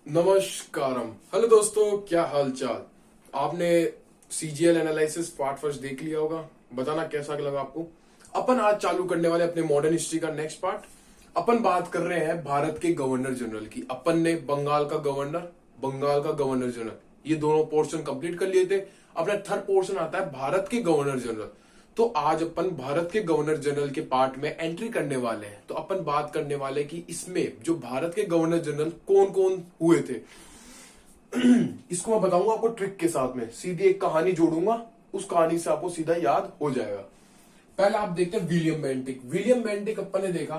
नमस्कारम। Hello दोस्तों, क्या हाल चाल। आपने सीजीएल एनालिसिस पार्ट फर्स्ट देख लिया होगा। बताना कैसा लगा आपको। अपन आज चालू करने वाले अपने मॉडर्न हिस्ट्री का नेक्स्ट पार्ट। अपन बात कर रहे हैं भारत के गवर्नर जनरल की। अपन ने बंगाल का गवर्नर जनरल, ये दोनों पोर्शन कंप्लीट कर लिए थे। अपना थर्ड पोर्शन आता है भारत के गवर्नर जनरल। तो आज अपन भारत के गवर्नर जनरल के पार्ट में एंट्री करने वाले हैं। तो अपन बात करने वाले कि इसमें जो भारत के गवर्नर जनरल कौन कौन हुए थे इसको मैं बताऊंगा आपको ट्रिक के साथ में। सीधी एक कहानी जोड़ूंगा, उस कहानी से आपको सीधा याद हो जाएगा। पहले आप देखते हैं विलियम बेंटिक अपन ने देखा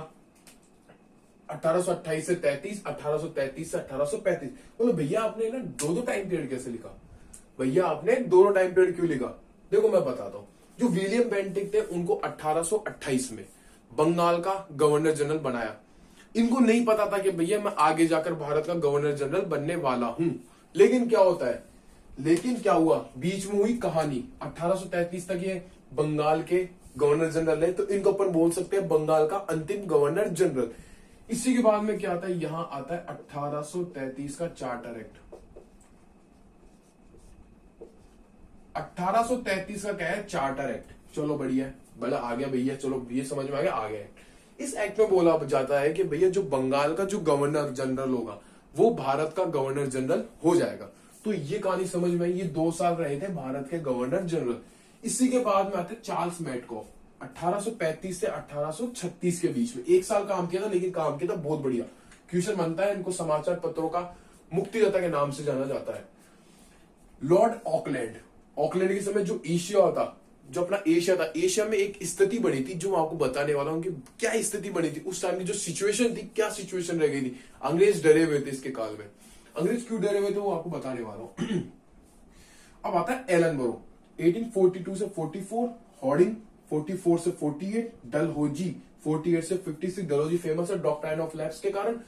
1828 से 33, 1833 से 1835। बोलो भैया आपने ना दो टाइम पीरियड कैसे लिखा? भैया आपने दोनों टाइम पीरियड क्यों लिखा? देखो मैं बताता हूं। जो विलियम बेंटिक थे उनको 1828 में बंगाल का गवर्नर जनरल बनाया। इनको नहीं पता था कि भैया मैं आगे जाकर भारत का गवर्नर जनरल बनने वाला हूं। लेकिन क्या होता है, लेकिन क्या हुआ, बीच में हुई कहानी। 1833 तक ये बंगाल के गवर्नर जनरल है, तो इनको अपन बोल सकते हैं बंगाल का अंतिम गवर्नर जनरल। इसी के बाद में क्या आता है, यहां आता है 1833 का चार्टर एक्ट। 1833 का क्या है, चार्टर एक्ट। चलो बढ़िया, बड़ा आ गया भैया, चलो ये समझ में आ गया। इस एक्ट में बोला जाता है कि भैया जो बंगाल का जो गवर्नर जनरल होगा वो भारत का गवर्नर जनरल हो जाएगा। तो ये कहानी समझ में आई। ये 2 साल रहे थे भारत के गवर्नर जनरल। इसी के बाद में आते चार्ल्स मेटकॉफ। 1835 से 1836 के बीच में 1 साल काम किया था, लेकिन काम किया था बहुत बढ़िया। क्वेश्चन बनता है, इनको समाचार पत्रों का मुक्तिदाता के नाम से जाना जाता है। लॉर्ड ऑकलैंड के समय जो एशिया था, जो अपना एशिया था, एशिया में एक स्थिति बनी थी जो मैं आपको बताने वाला हूं कि क्या स्थिति बनी थी उस टाइम की। जो सिचुएशन थी, क्या सिचुएशन रह गई थी। अंग्रेज डरे हुए थे इसके काल में। अंग्रेज क्यों डरे हुए थे वो आपको बताने वाला हूं। अब आता है एलनबरो 1842 से 44, हॉर्डिंग 44 से 48, डलहौजी 48 से 56। डलहौजी फेमस है डॉक्ट्राइन ऑफ लैप्स के कारण।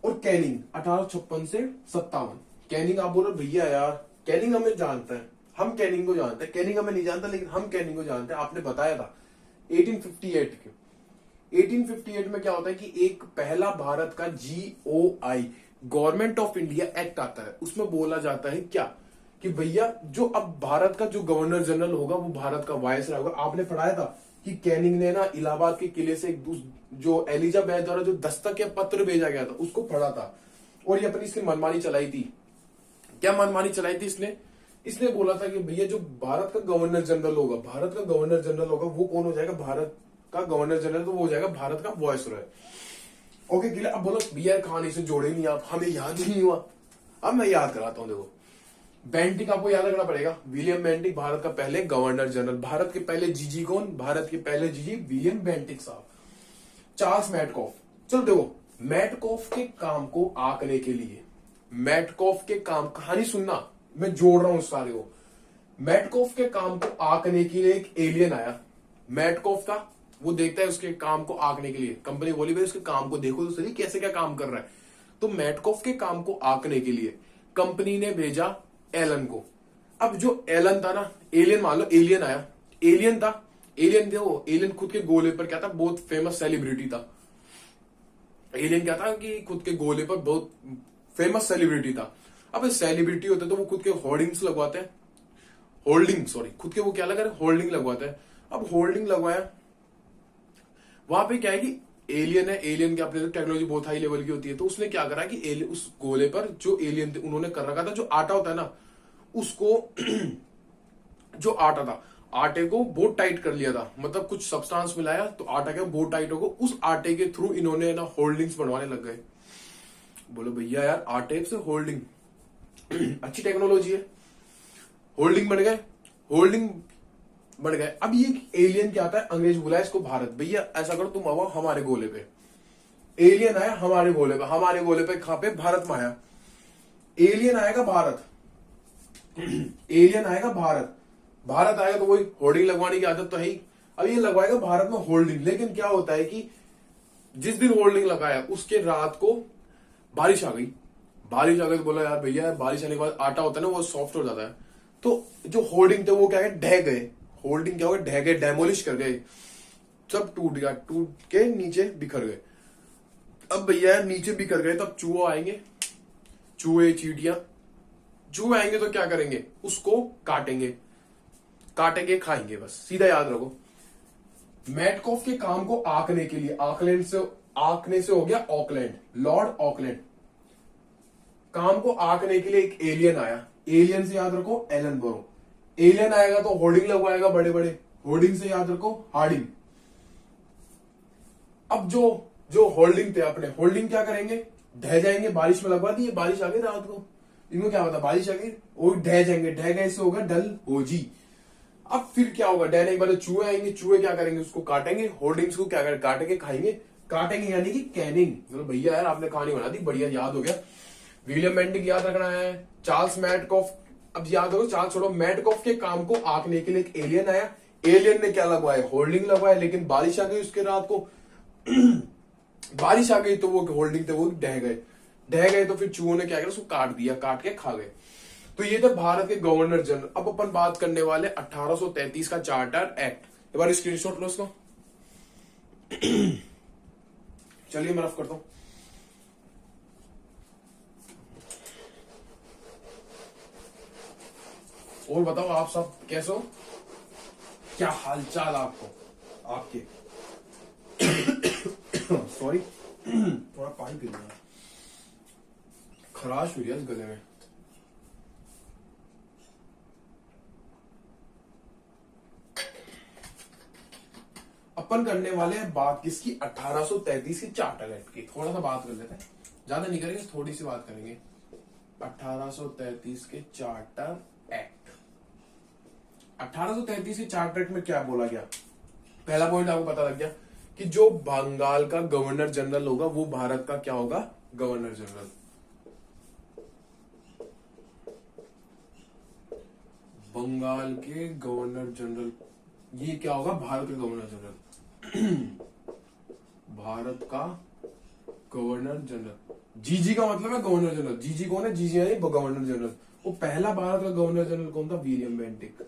और कैनिंग 1856 से 57। कैनिंग आप बोलो भैया यार कैनिंग हमें जानता है, हम कैनिंग को जानते हैं। कैनिंग हमें नहीं जानता, लेकिन हम कैनिंग को जानते हैं। आपने बताया था 1858 के। 1858 में क्या होता है कि एक पहला भारत का GOI, government of India act आता है। उसमें बोला जाता है क्या कि भैया जो अब भारत का जो गवर्नर जनरल होगा वो भारत का वायसराय होगा। आपने पढ़ाया था कि कैनिंग ने ना इलाहाबाद के किले से जो एलिजाबेथ द्वारा जो दस्तक या पत्र भेजा गया था उसको पढ़ा था, और ये अपनी इसकी मनमानी चलाई थी। क्या मनमानी चलाई थी इसने बोला था कि भैया जो भारत का गवर्नर जनरल होगा वो कौन हो जाएगा, भारत का गवर्नर जनरल, तो वो हो जाएगा भारत का वायसराय। Okay clear. अब बोलो भैया कहानी से जोड़े नहीं आप, हमें याद ही नहीं हुआ। अब मैं याद कराता हूं। देखो बेंटिक आपको याद रखना पड़ेगा। विलियम बेंटिक भारत का पहले गवर्नर जनरल। भारत के पहले जीजी कौन? भारत के पहले जीजी विलियम बेंटिक साहब। Charles Metcalfe. चलो देखो मैटकॉफ के काम को आंकने के लिए, मैटकॉफ के काम, कहानी सुनना, मैं जोड़ रहा हूं सारे को। मैटकॉफ के काम को आंकने के लिए एक एलियन आया। मैटकॉफ का वो देखता है उसके काम को आंकने के लिए। कंपनी बोली भाई उसके काम को देखो तो सही कैसे क्या काम कर रहा है। तो मैटकॉफ के काम को आंकने के लिए कंपनी ने भेजा एलन को। अब जो एलन था ना, एलियन मान लो, एलियन आया, एलियन था, एलियन थे वो। एलियन खुद के गोले पर क्या था, बहुत फेमस सेलिब्रिटी था। एलियन क्या था कि खुद के गोले पर बहुत फेमस सेलिब्रिटी था। अब सेलिब्रिटी होते तो वो खुद के होर्डिंग्स लगवाते हैं, खुद के वो क्या लगा रहे, होल्डिंग लगवाते हैं। अब होल्डिंग लगवाया, वहां पे क्या है कि एलियन है, एलियन के अपने टेक्नोलॉजी बहुत हाई लेवल की होती है। तो उसने क्या करा कि उस गोले पर जो एलियन थे उन्होंने कर रखा था, जो आटा होता है ना उसको जो आटा था, आटे को बहुत टाइट कर लिया था। मतलब कुछ सब्सटेंस मिलाया तो आटा क्या बहुत टाइट होगा। उस आटे के थ्रू इन्होंने ना होल्डिंग्स बनवाने लग गए। बोलो भैया यार आटे से होल्डिंग अच्छी टेक्नोलॉजी है। होल्डिंग बन गए। अब ये एलियन क्या आता है, अंग्रेज बुलाया इसको भारत। भैया ऐसा करो तुम आओ हमारे गोले पे। एलियन आया हमारे गोले पे कहां पे, भारत में आया। एलियन आएगा भारत भारत आएगा तो वही होल्डिंग लगवाने की आदत तो है ही। अब ये लगवाएगा भारत में होल्डिंग। लेकिन क्या होता है कि जिस दिन होल्डिंग लगाया उसके रात को बारिश आ गई। तो बोला यार भैया बारिश आने के बाद आटा होता है ना वो सॉफ्ट हो जाता है। तो जो होल्डिंग थे वो क्या है, ढह गए। होल्डिंग क्या हो गए, ढह गए, डेमोलिश कर गए, सब टूट गया, टूट के नीचे बिखर गए। अब भैया नीचे बिखर गए तो अब चूहा आएंगे, चूहे चींटियां, चूहे आएंगे तो क्या करेंगे, उसको काटेंगे, काटेंगे खाएंगे, बस सीधा याद रखो। मैटकॉफ के काम को आंकने के लिए, आंकने से हो गया ऑकलैंड, लॉर्ड ऑकलैंड। काम को आंकने के लिए एक एलियन आया, एलियन से याद रखो एलन बोरो। एलियन आएगा तो होर्डिंग लगवाएगा बड़े बड़े, होर्डिंग से याद रखो हार्डिंग। अब जो होल्डिंग थे अपने, होल्डिंग क्या करेंगे, ढह जाएंगे, बारिश में लगवा दिए, बारिश आ गई रात को, इनको क्या पता बारिश आ गई, वो ढह जाएंगे, ढह गए से होगा डल हो जी। अब फिर क्या होगा, डहने के बाद चूहे आएंगे, चूहे क्या करेंगे, उसको काटेंगे, होल्डिंग्स को क्या करेंगे, काटेंगे खाएंगे, काटेंगे यानी कि कैनिंग। चलो भैया यार आपने कहानी बना दी, बढ़िया याद हो गया। विलियम बेंटिक याद रखना है, चार्ल्स मैटकॉफ, अब याद हो, चार्ल्स छोड़ो, मैटकॉफ के काम को आंकने के लिए एक एलियन आया, एलियन ने क्या लगवाया, होल्डिंग लगवाया, लेकिन बारिश आ गई उसके रात को बारिश आ गई तो वो होल्डिंग थे वो ढह गए तो फिर चूहों ने क्या किया, उसको काट दिया, काट के खा गए। तो ये थे भारत के गवर्नर जनरल। अब अपन बात करने वाले 1833 का चार्टर एक्ट। एक बार स्क्रीनशॉट लो इसको। चलिए मैं रफ करता हूं। और बताओ आप सब कैसे हो, क्या हालचाल आपको आपके सॉरी थोड़ा पानी पी लिया, खराश हुई है इस गले में। अपन करने वाले हैं बात किसकी, 1833 की चार्टर एक्ट की। थोड़ा सा बात कर लेते हैं, ज्यादा नहीं करेंगे, थोड़ी सी बात करेंगे। 1833 के चार्टर एक्ट। 1833 के चार्टर एक्ट में क्या बोला गया, पहला पॉइंट आपको पता लग गया कि जो बंगाल का गवर्नर जनरल होगा वो भारत का क्या होगा, गवर्नर जनरल। बंगाल के गवर्नर जनरल, ये क्या होगा, भारत का गवर्नर जनरल भारत का गवर्नर जनरल। जीजी का मतलब है गवर्नर जनरल, जीजी कौन है, जीजी यानी गवर्नर जनरल। वो पहला भारत का गवर्नर जनरल कौन था, विलियम बेंटिक।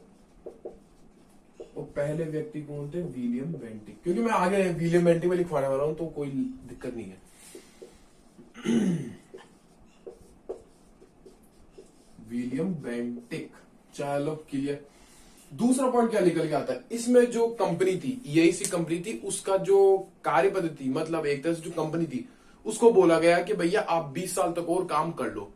वो पहले व्यक्ति कौन थे, विलियम बेंटिक। क्योंकि मैं आगे विलियम बेंटिक में लिखवाने वाला हूं तो कोई दिक्कत नहीं है। विलियम बेंटिक, चलो क्लियर। दूसरा पॉइंट क्या निकल के आता है, इसमें जो कंपनी थी, यही सी कंपनी थी, उसका जो कार्य पद्धति, मतलब एक तरह से जो कंपनी थी, उसको बोला गया कि भैया आप 20 साल तक और काम कर लो।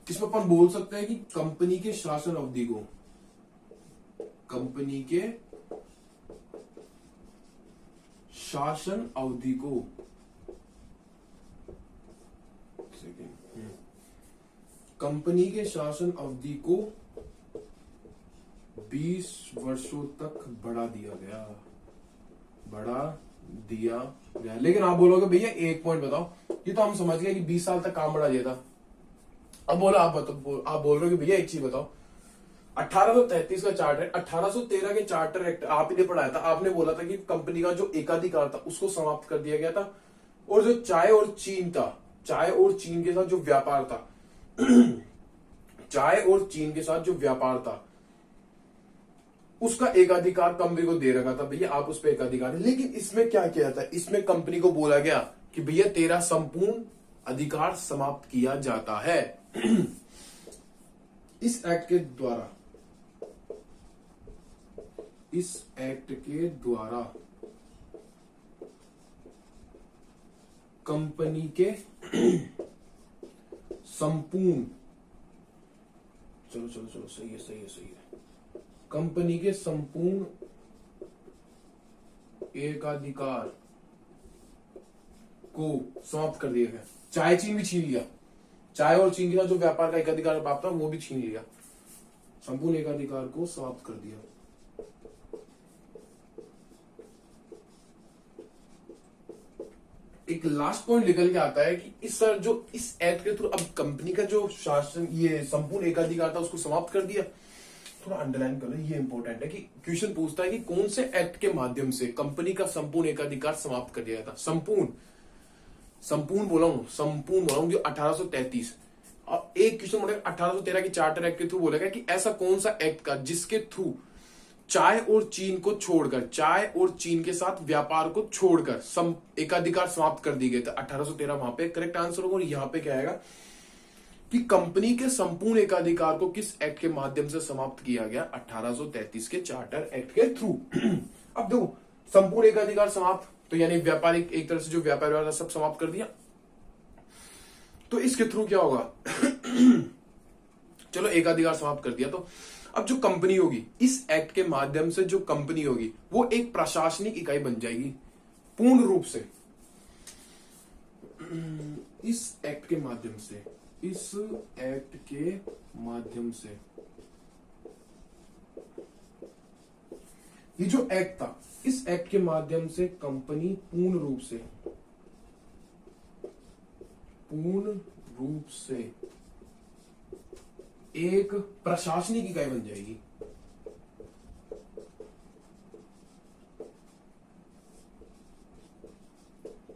इसमें अपन बोल सकते हैं कि कंपनी के शासन अवधि को, कंपनी के शासन अवधि को, कंपनी के शासन अवधि को 20 वर्षों तक बढ़ा दिया गया। लेकिन आप बोलोगे भैया एक पॉइंट बताओ, ये तो हम समझ गए कि 20 साल तक काम बढ़ा दिया था। अब बोलो आप बोल रहे हो कि भैया एक चीज बताओ, 1833 का चार्टर, 1813 के चार्टर एक्ट आप ही ने पढ़ाया था, आपने बोला था कि कंपनी का जो एकाधिकार था उसको समाप्त कर दिया गया था, और जो चाय और चीन था, चाय और चीन के साथ जो व्यापार था चाय और चीन के साथ जो व्यापार था उसका एकाधिकार कंपनी को दे रखा था, भैया आप उस पर एकाधिकार है। लेकिन इसमें क्या किया था, इसमें कंपनी को बोला गया कि भैया तेरा संपूर्ण अधिकार समाप्त किया जाता है। इस एक्ट के द्वारा कंपनी के संपूर्ण, चलो सही है, कंपनी के संपूर्ण एकाधिकार को समाप्त कर दिया गया। चाय चीन भी छीन लिया, चाय और चीन के साथ जो व्यापार का एकाधिकार प्राप्त था वो भी छीन लिया, संपूर्ण एकाधिकार को समाप्त कर दिया। एक लास्ट पॉइंट निकल के आता है कि इस एक्ट के थ्रू अब कंपनी का जो शासन, ये संपूर्ण एकाधिकार था उसको समाप्त कर दिया। थोड़ा अंडरलाइन कर लो, ये इंपॉर्टेंट है कि क्वेश्चन पूछता है कि कौन से एक्ट के माध्यम से कंपनी का संपूर्ण एकाधिकार समाप्त कर दिया था। संपूर्ण बोला हूं जो 1833। अब एक क्वेश्चन बोलेगा 1813 के चार्टर एक्ट के थ्रू बोलेगा कि ऐसा कौन सा एक्ट का जिसके थ्रू चाय और चीन को छोड़कर, चाय और चीन के साथ व्यापार को छोड़कर एकाधिकार समाप्त कर दी गई। तो 1813 वहां पे करेक्ट आंसर होगा। और यहाँ पे क्या आएगा कि कंपनी के संपूर्ण एकाधिकार को किस एक्ट के माध्यम से समाप्त किया गया? 1833 के चार्टर एक्ट के थ्रू। अब देखो, संपूर्ण एकाधिकार समाप्त, तो यानी व्यापारिक, एक तरह से जो व्यापार था सब समाप्त कर दिया। तो इसके थ्रू क्या होगा? चलो एकाधिकार समाप्त कर दिया, तो अब जो कंपनी होगी, इस एक्ट के माध्यम से जो कंपनी होगी वो एक प्रशासनिक इकाई बन जाएगी पूर्ण रूप से। इस एक्ट के माध्यम से, इस एक्ट के माध्यम से, ये जो एक्ट था, इस एक्ट के माध्यम से कंपनी पूर्ण रूप से एक प्रशासनिक इकाई बन जाएगी।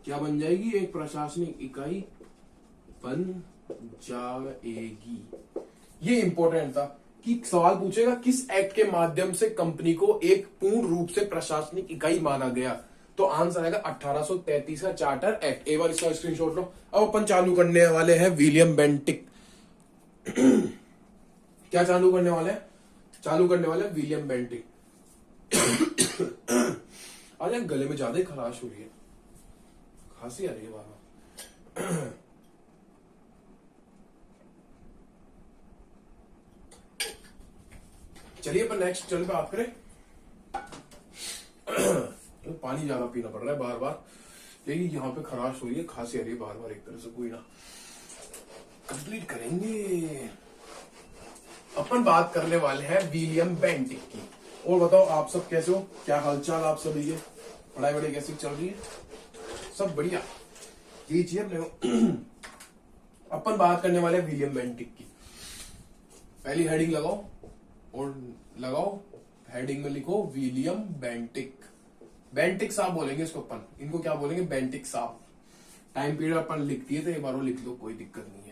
क्या बन जाएगी? एक प्रशासनिक इकाई बन जाएगी। ये इंपॉर्टेंट था कि सवाल पूछेगा किस एक्ट के माध्यम से कंपनी को एक पूर्ण रूप से प्रशासनिक इकाई माना गया। तो आंसर आएगा 1833 का चार्टर एक्ट। एक बार इसका स्क्रीनशॉट लो। अब अपन चालू करने वाले हैं विलियम बेंटिक। क्या चालू करने वाले हैं? चालू करने वाले हैं विलियम बेंटिक। आज यार गले में ज्यादा ही खराश हो रही है, खांसी आ रही है बार बार। चलिए अपन नेक्स्ट चल पे बात करें। पानी ज्यादा पीना पड़ रहा है बार बार, यही यहाँ पे खराश हो रही है, खांसी आ रही है बार बार, एक तरह से कोई ना। कंप्लीट करेंगे। अपन बात करने वाले हैं विलियम बेंटिक की। और बताओ आप सब कैसे हो? क्या हालचाल आप सभी के? पढ़ाई वढ़ाई कैसी चल रही है? सब बढ़िया? यही चाहिए अपने को। अपन बात करने वाले हैं विलियम बेंटिक की। पहली हेडिंग लगाओ और लगाओ हेडिंग में लिखो विलियम बेंटिक। बेंटिक साहब बोलेंगे इसको अपन, इनको क्या बोलेंगे? बेंटिक साहब। टाइम पीरियड अपन लिख दिए तो एक बार वो लिख लो, कोई दिक्कत नहीं है।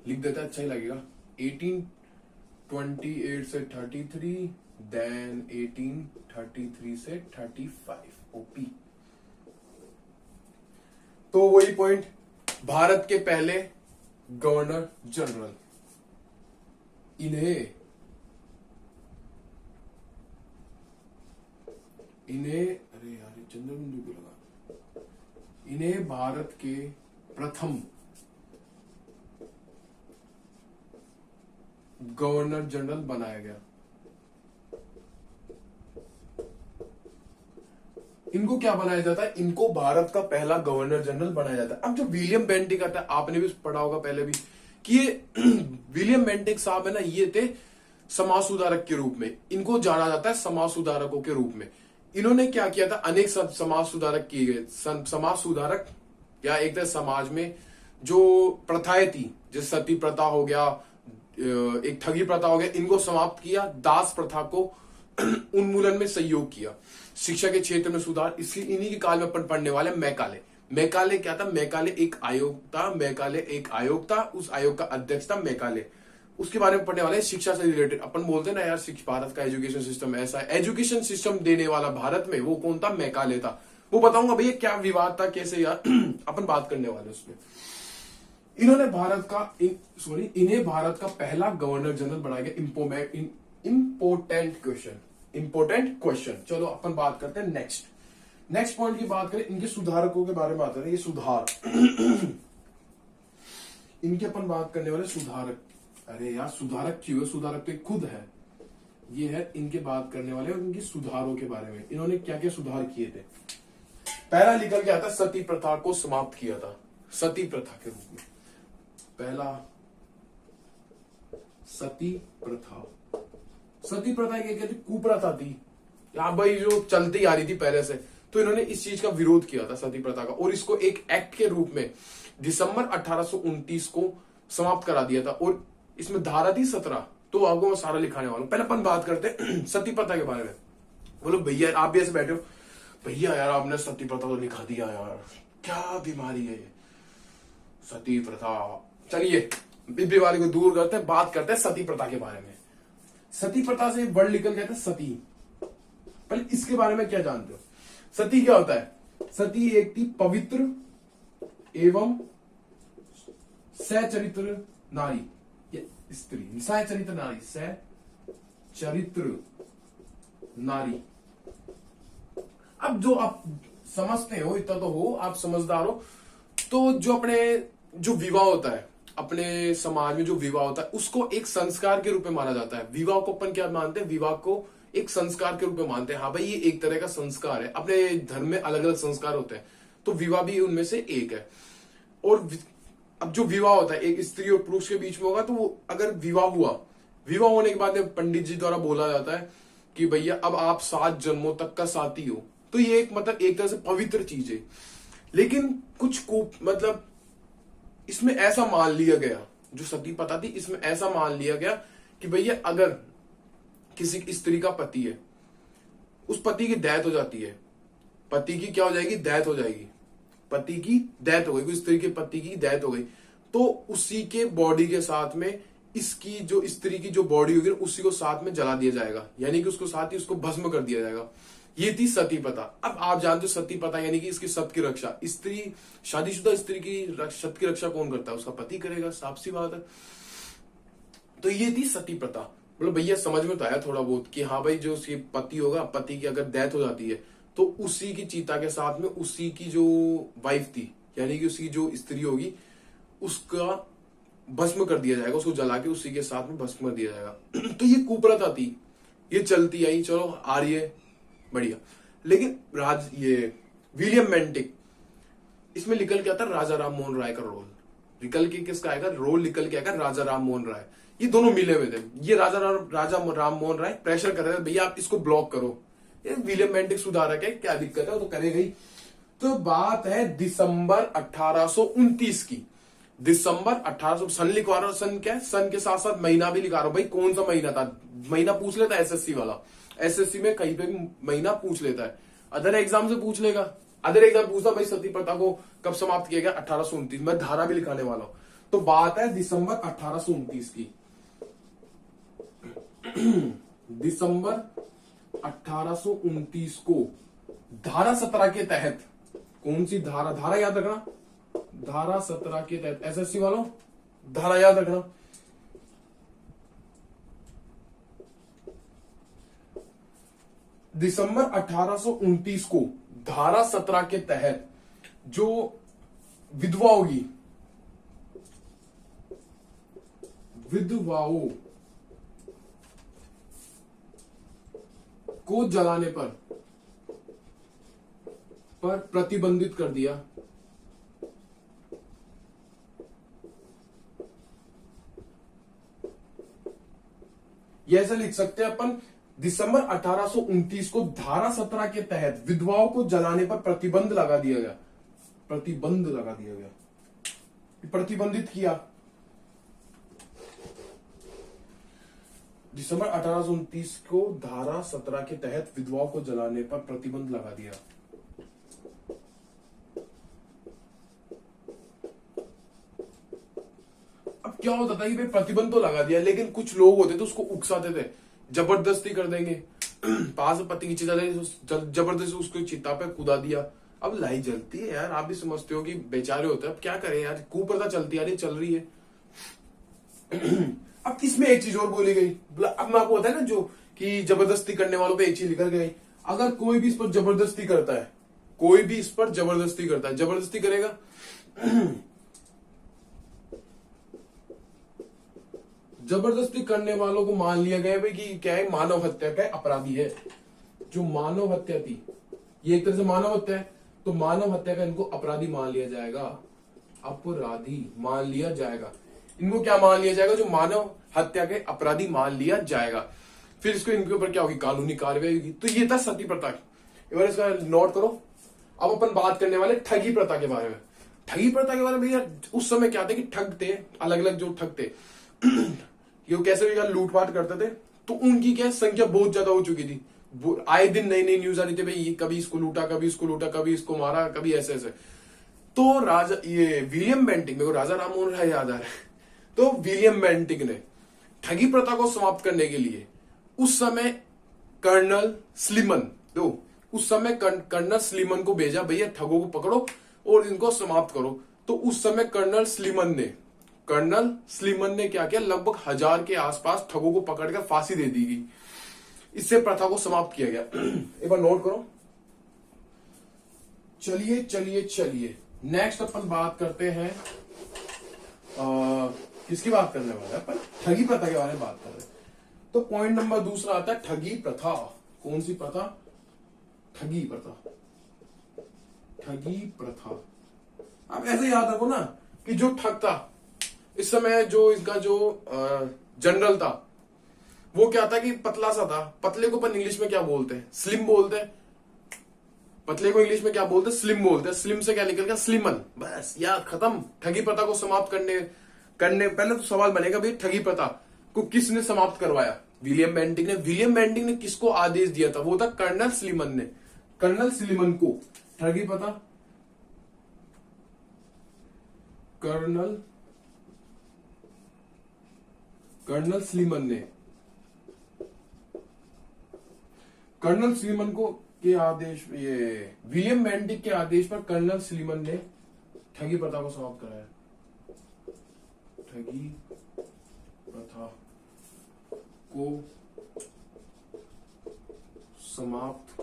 लिख देता अच्छा ही लगेगा। 1828 से 33, देन 1833 से 35 ओपी। तो वही पॉइंट, भारत के पहले गवर्नर जनरल, इन्हें अरे यार चंद्रबिंदु को लगा, इन्हें भारत के प्रथम गवर्नर जनरल बनाया गया। इनको क्या बनाया जाता है? इनको भारत का पहला गवर्नर जनरल बनाया जाता है। अब जो विलियम बेंटिक आता है, आपने भी पढ़ा होगा पहले भी कि ये विलियम बेंटिक साहब है ना, ये थे समाज सुधारक के रूप में। इनको जाना जाता है समाज सुधारकों के रूप में। इन्होंने क्या किया था? अनेक समाज सुधारक किए गए। समाज सुधारक या एक तरह समाज में जो प्रथाएं थी, जैसे सती प्रथा हो गया, एक ठगी प्रथा हो गया, इनको समाप्त किया। दास प्रथा को उन्मूलन में सहयोग किया। शिक्षा के क्षेत्र में सुधार, इसलिए इन्हीं के काल में अपन पढ़ने वाले मैकाले। मैकाले क्या था? मैकाले एक आयोग था। मैकाले एक आयोग था, उस आयोग का अध्यक्ष था मैकाले। उसके बारे में पढ़ने वाले शिक्षा से रिलेटेड। अपन बोलते हैं ना यार, भारत का एजुकेशन सिस्टम ऐसा है, एजुकेशन सिस्टम देने वाला भारत में वो कौन था? मैकाले था। वो बताऊंगा भैया क्या विवाद था, कैसे यार अपन बात करने वाले उसमें। इन्होंने भारत का इन्हें भारत का पहला गवर्नर जनरल बनाया गया। Important question. चलो अपन बात करते हैं नेक्स्ट पॉइंट की बात करें। इनके सुधारकों के बारे में बात करें। ये सुधार इनके अपन बात करने वाले सुधारक। अरे यार सुधारक क्यों है? सुधारक तो खुद है। ये है इनके बात करने वाले और इनके सुधारों के बारे में। इन्होंने क्या क्या सुधार किए थे? पहला निकल के आता, सती प्रथा को समाप्त किया था। सती प्रथा के रूप में पहला सती प्रथा। सती प्रथा क्या थी? कुप्रथा थी यहाँ भाई, जो चलती आ रही थी पहले से। तो इन्होंने इस चीज का विरोध किया था, सती प्रथा का, और इसको एक एक्ट के रूप में दिसंबर 1829 को समाप्त करा दिया था। और इसमें धारा थी 17। तो आपको मैं सारा लिखाने वाला हूं। पहले अपन बात करते हैं सती प्रथा के बारे में। बोलो भैया, आप भी ऐसे बैठे हो, भैया यार आपने सती प्रथा तो लिखा दिया यार, क्या बीमारी है ये सती प्रथा। चलिए इस बीमारी को दूर करते हैं, बात करते हैं सती प्रथा के बारे में। सती प्रथा से वर्ड निकल गया था सती। पहले इसके बारे में क्या जानते हो? सती क्या होता है? सती एक थी पवित्र एवं सचरित्र नारी, स्त्री, सचरित्र नारी, सचरित्र नारी। अब जो आप समझते हो, इतना तो हो, आप समझदार हो, तो जो अपने जो विवाह होता है अपने समाज में, जो विवाह होता है उसको एक संस्कार के रूप में माना जाता है। विवाह को अपन क्या मानते हैं? विवाह को एक संस्कार के रूप में मानते हैं। हाँ भाई, ये एक तरह का संस्कार है। अपने धर्म में अलग अलग संस्कार होते हैं, तो विवाह भी उनमें से एक है। और अब जो विवाह होता है एक स्त्री और पुरुष के बीच में होगा, तो वो अगर विवाह हुआ, विवाह होने के बाद पंडित जी द्वारा बोला जाता है कि भैया अब आप 7 जन्मों तक का साथी हो। तो ये एक मतलब एक तरह से पवित्र चीज है। लेकिन कुछ मतलब इसमें ऐसा मान लिया गया, जो सती प्रथा थी इसमें ऐसा मान लिया गया कि भैया अगर किसी स्त्री का पति है, उस पति की डेथ हो जाती है, पति की क्या हो जाएगी? डेथ हो जाएगी। पति की डेथ हो गई, कोई स्त्री के पति की डेथ हो गई, तो उसी के बॉडी के साथ में इसकी जो स्त्री की जो बॉडी होगी उसी को साथ में जला दिया जाएगा, यानी कि उसको साथ ही उसको भस्म कर दिया जाएगा। ये थी सती प्रथा। अब आप जानते हो सती प्रथा यानी कि इसकी सत की रक्षा, स्त्री, शादीशुदा स्त्री की सत की रक्षा कौन करता है? उसका पति करेगा, साफ सी बात है। तो ये थी सती प्रथा। मतलब भैया समझ में तो आया थोड़ा बहुत कि हाँ भाई, जो उसके पति होगा, पति की अगर डेथ हो जाती है तो उसी की चिता के साथ में उसी की जो वाइफ थी, यानी कि उसकी जो स्त्री होगी, उसका भस्म कर दिया जाएगा, उसको जला के उसी के साथ में भस्म कर दिया जाएगा। तो ये कुप्रथा थी, ये चलती आई, चलो आ रही है, बढ़िया। लेकिन ये विलियम बेंटिक, इसमें निकल के आता राजा राम मोहन राय का रोल, निकल के किसका आएगा? रोल निकल के आएगा राजा राम मोहन राय। ये दोनों मिले हुए थे। ये राजा राम मोहन राय प्रेशर कर रहे थे, भैया आप इसको ब्लॉक करो। ये विलियम बेंटिक सुधारक है, क्या दिक्कत है, वो तो करेगा ही। तो बात है दिसंबर 1829 की। दिसंबर 1800, सन लिखवा रहा हूं, सन क्या है, सन के साथ साथ महीना भी लिखा रहा हूं। भाई कौन सा महीना था? महीना पूछ लेता है एसएससी वाला, एसएससी में कहीं पे भी महीना पूछ लेता है। अदर एग्जाम से पूछ लेगा, अदर एग्जाम पूछता भाई सती प्रथा को कब समाप्त किया गया? 1829। मैं धारा भी लिखाने वाला हूं। तो बात है दिसंबर 1829 की। दिसंबर 1829 को धारा 17 के तहत, कौन सी धारा? धारा याद रखना, धारा 17 के तहत, एसएससी वालों धारा याद रखना। दिसंबर 1829 को धारा 17 के तहत जो विधवा होगी, विधवाओं को जलाने पर प्रतिबंधित कर दिया। ये ऐसा लिख सकते हैं अपन, दिसंबर 1829 को धारा 17 के तहत विधवाओं को जलाने पर प्रतिबंध लगा दिया गया। प्रतिबंध लगा दिया गया, प्रतिबंधित किया। दिसंबर 1829 को धारा 17 के तहत विधवाओं को जलाने पर प्रतिबंध लगा दिया। अब क्या होता था कि भाई प्रतिबंध तो लगा दिया, लेकिन कुछ लोग होते थे उसको उकसाते थे, जबरदस्ती कर देंगे। पास पति की चिता जबरदस्ती उसको चिता पे कूदा दिया। अब लाई जलती है यार, आप भी समझते हो कि बेचारे होते हैं, अब क्या करें यार, कुप्रथा चलती है, चल रही है। अब इसमें एक चीज और बोली गई, अब मैं आपको बताया ना जो कि जबरदस्ती करने वालों पे एक चीज लिखल गई, अगर कोई भी इस पर जबरदस्ती करता है, कोई भी इस पर जबरदस्ती करता है, जबरदस्ती करेगा जबरदस्ती करने वालों को मान लिया गया भाई कि क्या है, मानव हत्या का अपराधी है। जो मानव हत्या थी, ये एक तरह से मानव हत्या है, तो मानव हत्या का इनको अपराधी मान लिया जाएगा, अपराधी मान लिया जाएगा। इनको क्या मान लिया जाएगा? जो मानव हत्या के अपराधी मान लिया जाएगा। फिर इसको इनके ऊपर क्या होगी? कानूनी कार्रवाई होगी। तो ये था सती प्रथा। एक बार इसका नोट करो। अब अपन बात करने वाले ठगी प्रथा के बारे में। ठगी प्रथा के बारे में भैया उस समय क्या थे कि ठग थे, अलग अलग जो ठग थे ये कैसे भी लूटपाट करते थे, तो उनकी क्या संख्या बहुत ज्यादा हो चुकी थी। आए दिन नई नई न्यूज आ रही थी, भाई कभी इसको लूटा, कभी इसको लूटा, कभी इसको मारा, कभी ऐसे ऐसे। तो राजा ये विलियम बेंटिक, मेरे को राजा राममोहन राय याद आ रहा है, तो विलियम बेंटिक ने ठगी प्रथा को समाप्त करने के लिए उस समय कर्नल स्लीमन, तो उस समय कर्नल स्लीमन को भेजा, भैया ठगों को पकड़ो और इनको समाप्त करो। तो उस समय कर्नल स्लीमन ने क्या किया, लगभग 1000 के आसपास ठगों को पकड़कर फांसी दे दी गई। इससे प्रथा को समाप्त किया गया। एक बार नोट करो। चलिए चलिए चलिए, नेक्स्ट अपन बात करते हैं, किसकी बात करने वाले हैं अपन? ठगी प्रथा के बारे में बात कर रहे हैं। तो पॉइंट नंबर दूसरा आता है ठगी प्रथा। कौन सी प्रथा? ठगी प्रथा। ठगी प्रथा, आप ऐसे याद रखो ना कि जो ठग था इस समय, जो इसका जो जनरल था, वो क्या था कि पतला सा था। पतले को अपन इंग्लिश में क्या बोलते हैं? स्लिम बोलते हैं। पतले को इंग्लिश में क्या बोलते हैं? स्लिम बोलते हैं। स्लिम से क्या निकल गया? स्लिमन। बस याद, खत्म। ठगी प्रथा को समाप्त करने पहले तो सवाल बनेगा, भाई ठगी प्रथा को किसने समाप्त करवाया? विलियम बेंटिंक ने। विलियम बेंटिंक ने किसको आदेश दिया था? वो था कर्नल स्लीमन ने। कर्नल स्लीमन को ठगी प्रथा, कर्नल स्लीमन को के आदेश, ये विलियम बेंटिक के आदेश पर कर्नल स्लीमन ने ठगी प्रथा को समाप्त कराया। ठगी प्रथा को समाप्त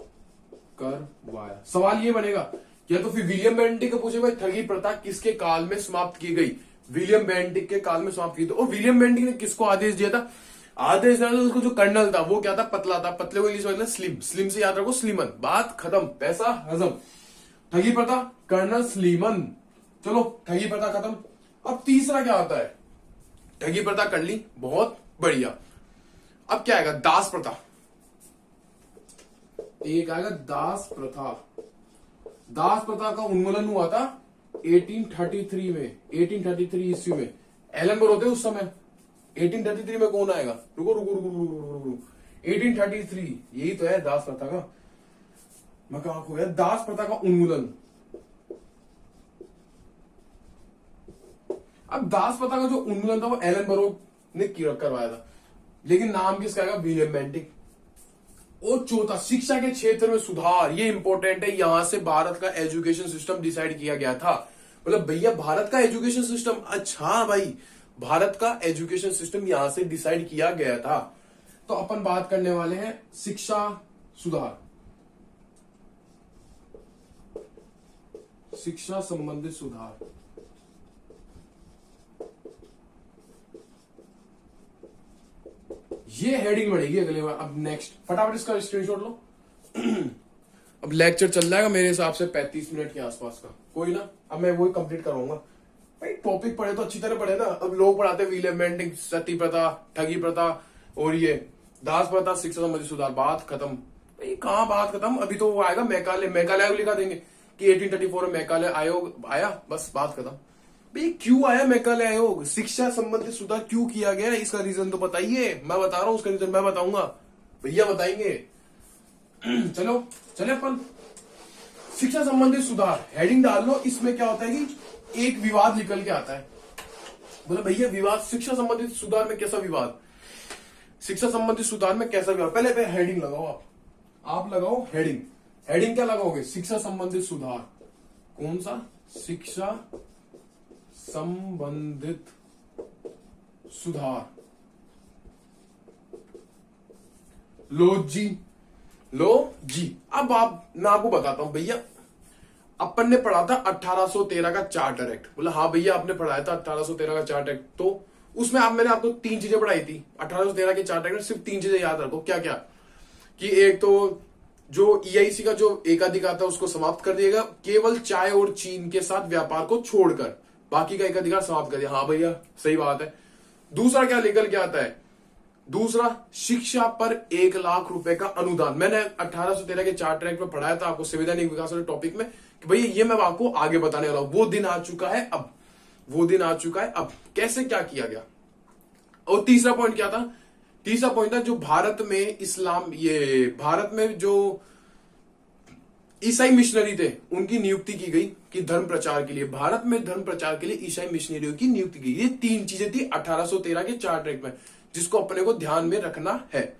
करवाया। सवाल ये बनेगा, या तो फिर विलियम बेंटिक को पूछे, भाई ठगी प्रथा किसके काल में समाप्त की गई? विलियम बेंटिक के काल में समाप्त की। तो और विलियम बेंटिक ने किसको आदेश दिया था? आदेश दिया था उसको, जो कर्नल था वो क्या था? पतला था। पतले को इंग्लिश में स्लिम, स्लिम से याद रखो स्लीमन। बात खत्म, पैसा हजम। ठगी प्रथा कर्नल स्लीमन। चलो ठगी प्रथा खत्म। अब तीसरा क्या आता है? ठगी प्रथा कर ली, बहुत बढ़िया। अब क्या आएगा? दास प्रथा। एक आएगा दास प्रथा। दास प्रथा का उन्मूलन हुआ था 1833 में, 1833 ईस्वी में। एलन बोर होते उस समय। 1833 में कौन आएगा? रुको रुको रुको रुको रुको रुको, 1833, यही तो है दास प्रथा का। मैं कहा खो गया? दास प्रथा का उन्मूलन। अब दास प्रथा का जो उन्मूलन था वो एलन बरो ने करवाया था, लेकिन नाम किसका आएगा? William Bentinck. और चौथा, शिक्षा के क्षेत्र में सुधार। ये इंपॉर्टेंट है, यहां से भारत का एजुकेशन सिस्टम डिसाइड किया गया था। मतलब भैया भारत का एजुकेशन सिस्टम, अच्छा भाई भारत का एजुकेशन सिस्टम यहां से डिसाइड किया गया था। तो अपन बात करने वाले हैं शिक्षा सुधार, शिक्षा संबंधित सुधार। ये हेडिंग बढ़ेगी अगले बार। अब नेक्स्ट, फटाफट इसका स्क्रीनशॉट लो। अब लेक्चर चल जाएगा मेरे हिसाब से 35 मिनट के आसपास का, कोई ना। अब मैं वही कंप्लीट कराऊंगा भाई। टॉपिक पढ़े तो अच्छी तरह पढ़े ना। अब लोग पढ़ाते विलियम बेंटिक, सती प्रथा, ठगी प्रथा और ये दास प्रथा, शिक्षा संबंधी सुधार। बात खत्म भाई। कहां बात खत्म? अभी तो वो आएगा मैकाले आयोग लिखा देंगे कि 1834 में मैकाले आयोग आया, बस बात खत्म। भाई क्यों आया मैकाले आयोग? शिक्षा संबंधित सुधार क्यों किया गया? इसका रीजन तो बताइए। मैं बता रहा हूं, उसका रीजन मैं बताऊंगा, भैया बताएंगे। चलो चले अपन शिक्षा संबंधित सुधार, हेडिंग डाल लो। इसमें क्या होता है कि एक विवाद निकल के आता है। बोले भैया विवाद, शिक्षा संबंधित सुधार में कैसा विवाद? शिक्षा संबंधित सुधार में कैसा विवाद? पहले हेडिंग लगाओ। आप लगाओ हेडिंग। हेडिंग क्या लगाओगे? शिक्षा संबंधित सुधार। कौन सा? शिक्षा संबंधित सुधार। लो जी। अब मैं आपको बताता हूं भैया। अपन ने पढ़ा था 1813 का चार्टर एक्ट। बोला हाँ भैया आपने पढ़ाया था 1813 का चार्टर एक्ट। तो उसमें मैंने आपको 3 चीजें पढ़ाई थी 1813 के चार्टर एक्ट में। सिर्फ 3 चीजें याद रखो। क्या क्या? कि एक तो जो ईआईसी का जो एकाधिकार था उसको समाप्त कर दिएगा, केवल चाय और चीन के साथ व्यापार को छोड़कर बाकी का एकाधिकार समाप्त कर दिया। हाँ भैया सही बात है। दूसरा क्या निकल के आता है? दूसरा, शिक्षा पर 1 लाख रुपए का अनुदान। मैंने 1813 के चार्टर एक्ट में पढ़ाया था आपको संवैधानिक विकास वाले टॉपिक में कि भैया ये मैं आपको आगे बताने वाला हूं। वो दिन आ चुका है अब, वो दिन आ चुका है अब। कैसे क्या किया गया? और तीसरा पॉइंट क्या था? तीसरा पॉइंट था जो भारत में इस्लाम, ये भारत में जो ईसाई मिशनरी थे उनकी नियुक्ति की गई कि धर्म प्रचार के लिए, भारत में धर्म प्रचार के लिए ईसाई मिशनरियों की नियुक्ति की। ये 3 चीजें थी 1813 के चार्टर एक्ट में, जिसको अपने को ध्यान में रखना है।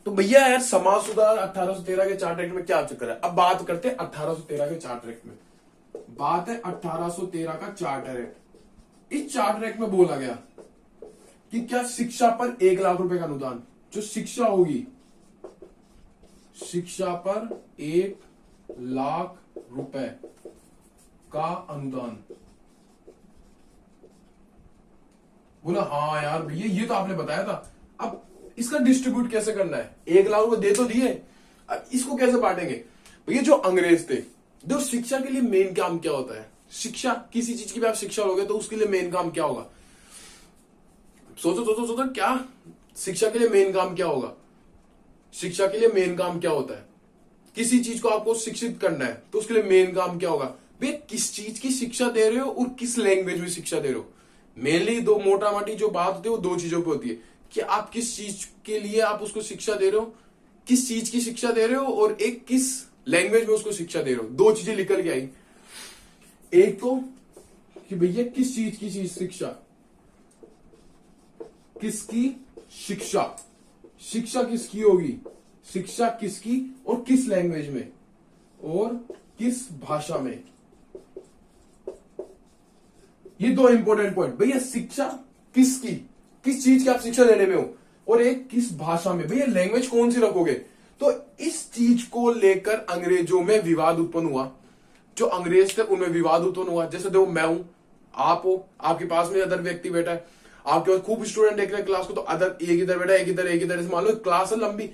तो भैया यार समाज सुधार 1813 के चार्टर एक्ट में क्या चक्कर है। अब बात करते हैं 1813 के चार्टर एक्ट में। बात है 1813 का चार्टर एक्ट। इस चार्टर एक्ट में बोला गया कि क्या शिक्षा पर 1 लाख रुपए का अनुदान, जो शिक्षा होगी, शिक्षा पर 1 लाख रुपए का अनुदान। बोला हाँ यार भैया ये तो आपने बताया था, अब इसका डिस्ट्रीब्यूट कैसे करना है। 1 लाख रुपए दे तो दिए, अब इसको कैसे बांटेंगे। भैया जो अंग्रेज थे, जो शिक्षा के लिए मेन काम क्या होता है, शिक्षा किसी चीज की भी आप शिक्षा लोगे तो उसके लिए मेन काम क्या होगा। सोचो सोचो सोचो, क्या शिक्षा के लिए मेन काम क्या होगा। शिक्षा के लिए मेन काम क्या होता है, किसी चीज को आपको शिक्षित करना है तो उसके लिए मेन काम क्या होगा। भैया किस चीज की शिक्षा दे रहे हो और किस लैंग्वेज में शिक्षा दे रहे हो। मेनली दो मोटा मोटी जो बात होती है वो 2 चीजों पे होती है कि आप किस चीज के लिए आप उसको शिक्षा दे रहे हो, किस चीज की शिक्षा दे रहे हो, और एक किस लैंग्वेज में उसको शिक्षा दे रहे हो। 2 चीजें निकल के आई। एक तो कि भैया किस चीज की शिक्षा, किसकी शिक्षा, शिक्षा किसकी होगी, शिक्षा किसकी और किस लैंग्वेज में और किस भाषा में। ये 2 इंपॉर्टेंट पॉइंट। भैया शिक्षा किसकी, किस चीज की आप शिक्षा देने में हो, और एक किस भाषा में। भैया लैंग्वेज कौन सी रखोगे। तो इस चीज को लेकर अंग्रेजों में विवाद उत्पन्न हुआ। जो अंग्रेज थे उनमें विवाद उत्पन्न हुआ। जैसे देखो मैं हूं, आप हो, आपके पास में अदर व्यक्ति बैठा है, आपके पास खूब स्टूडेंट देख रहे हैं क्लास को, तो अदर एक इधर बैठा है, एक इधर, एक इधर। मान लो क्लास है लंबी,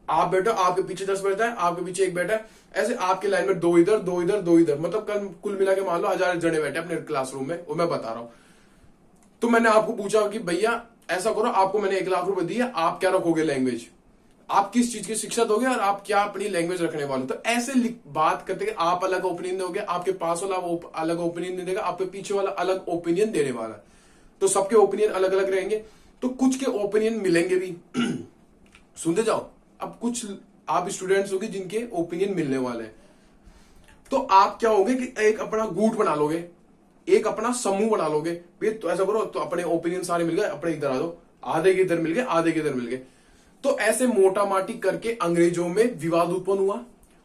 आप बैठो, आपके पीछे 10 बैठा है, आपके पीछे 1 बैठा है, ऐसे आपके लाइन में 2 इधर, 2 इधर, 2 इधर, मतलब कुल मिला के मान लो 1000 जने बैठे अपने क्लासरूम में, और मैं बता रहा हूं। तो मैंने आपको पूछा कि भैया ऐसा करो, आपको मैंने 1 लाख रुपए दिया, आप क्या रखोगे लैंग्वेज, आप किस चीज की शिक्षा दोगे और आप क्या अपनी लैंग्वेज रखने वाले। तो ऐसे बात करते कि आप अलग ओपिनियन दोगे, आपके पास वाला अलग ओपिनियन नहीं देगा, आपके पीछे वाला अलग ओपिनियन देने वाला। तो सबके ओपिनियन अलग अलग रहेंगे, तो कुछ के ओपिनियन मिलेंगे भी। सुनते जाओ। अब कुछ आप स्टूडेंट्स होंगे जिनके ओपिनियन मिलने वाले हैं, तो आप क्या होगे कि एक अपना गुट बना लोगे, एक अपना समूह बना लोगे। तो ऐसा करो, तो अपने ओपिनियन सारे मिल गए, अपने इधर आ दो, आधे के इधर मिल गए, आधे के इधर मिल गए। तो ऐसे मोटा माटी करके अंग्रेजों में विवाद उत्पन्न हुआ,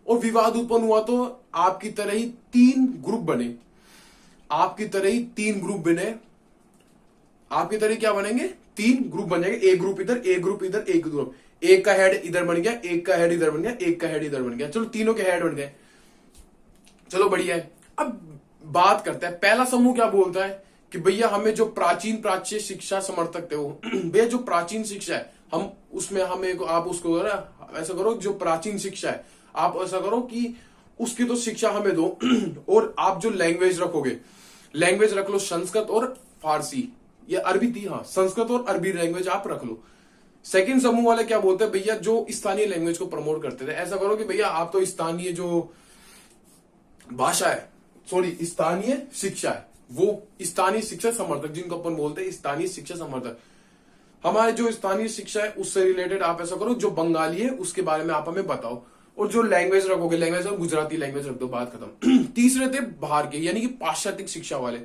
और विवाद उत्पन्न हुआ तो आपकी तरह ही 3 ग्रुप बने। आपकी तरह ही 3 ग्रुप बने। आपकी तरह क्या बनेंगे, 3 ग्रुप बन जाएंगे। एक ग्रुप इधर, एक ग्रुप इधर, एक ग्रुप, एक का हेड इधर बन गया, एक का हेड इधर बन गया, एक का हेड इधर बन गया। चलो तीनों के हेड बन गए, चलो बढ़िया है। अब बात करते हैं, पहला समूह क्या बोलता है कि भैया हमें जो प्राच्य शिक्षा समर्थक थे वो भैया जो प्राचीन शिक्षा है हम उसमें हमें आप उसको ऐसा करो, जो प्राचीन शिक्षा है आप ऐसा करो कि उसकी तो शिक्षा हमें दो। और आप जो लैंग्वेज रखोगे, लैंग्वेज रख लो संस्कृत और फारसी, या अरबी थी, हाँ संस्कृत और अरबी लैंग्वेज आप रख लो। सेकंड समूह वाले क्या बोलते हैं, भैया जो स्थानीय लैंग्वेज को प्रमोट करते थे, ऐसा करो कि भैया आप तो स्थानीय जो भाषा है, सॉरी स्थानीय शिक्षा है, वो स्थानीय शिक्षा समर्थक जिनको अपन बोलते हैं स्थानीय शिक्षा समर्थक, हमारे जो स्थानीय शिक्षा है उससे रिलेटेड आप ऐसा करो, जो बंगाली है उसके बारे में आप हमें बताओ। और जो लैंग्वेज रखोगे, लैंग्वेज गुजराती लैंग्वेज रख दो, बात खत्म। तीसरे थे बाहर के, यानी कि पाश्चात्य शिक्षा वाले,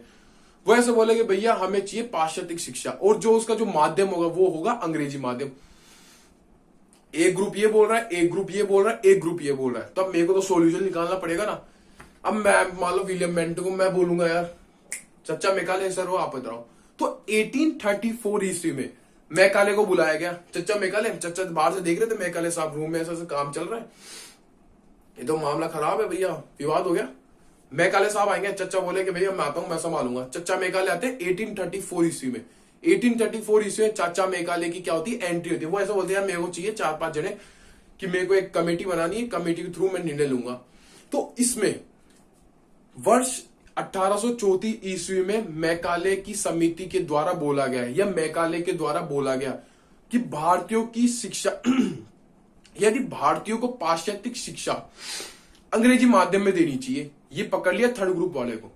वो ऐसे बोलेगे भैया हमें चाहिए पाश्चात्य शिक्षा, और जो उसका जो माध्यम होगा वो होगा अंग्रेजी माध्यम। एक ग्रुप ये बोल रहा है, एक ग्रुप ये बोल रहा है, एक ग्रुप ये बोल रहा है, तो अब मेरे को तो सोल्यूशन निकालना पड़ेगा ना। अब मैं मान लो विलियम बेंटन को मैं बोलूंगा यार चच्चा मेकाले सर हो आप इधर आओ, तो 1834 ईस्वी में मैकाले को बुलाया गया। चच्चा मेकाले, चच्चा बाहर से देख रहे थे मैकाले साहब रूम में ऐसा काम चल रहा है, ये तो मामला खराब है भैया, विवाद हो गया। मैकाले साहब आएंगे, चच्चा बोले कि भैया मैं आता हूं, मैं संभालूंगा। चच्चा मेकाले आते हैं 1834 ईस्वी में। 1834 ईस्वी में चाचा मेकाले की क्या होती है, एंट्री होती है। वो ऐसा बोलते हैं यार मेरे को चाहिए 4-5 जने कि मेरे को एक कमेटी बनानी है, कमेटी के थ्रू मैं निर्णय लूंगा। तो इसमें वर्ष 1834 ईस्वी में मैकाले की समिति के द्वारा बोला गया है, या मैकाले के द्वारा बोला गया कि भारतीयों की शिक्षा यदि भारतीयों को पाश्चात्य शिक्षा अंग्रेजी माध्यम में देनी चाहिए। ये पकड़ लिया थर्ड ग्रुप वाले को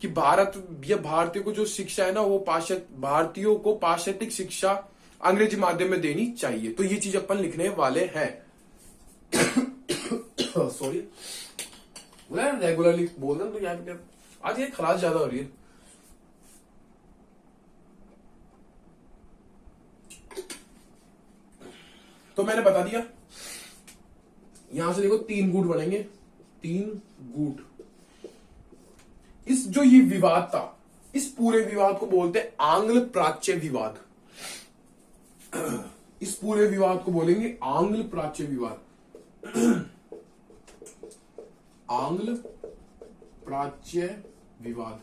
कि भारतीयों को जो शिक्षा है ना वो भारतीयों को पाश्चात्य शिक्षा अंग्रेजी माध्यम में देनी चाहिए। तो ये चीज अपन लिखने वाले हैं। सॉरी रेगुलरली बोल रहे तो यहाँ पे आज ये खराश ज्यादा हो रही है। तो मैंने बता दिया, यहां से देखो 3 गुट बनेंगे, 3 गुट। इस जो ये विवाद था, इस पूरे विवाद को बोलते हैं आंग्ल प्राच्य विवाद। इस पूरे विवाद को बोलेंगे आंग्ल प्राच्य विवाद। आंग्ल प्राच्य विवाद।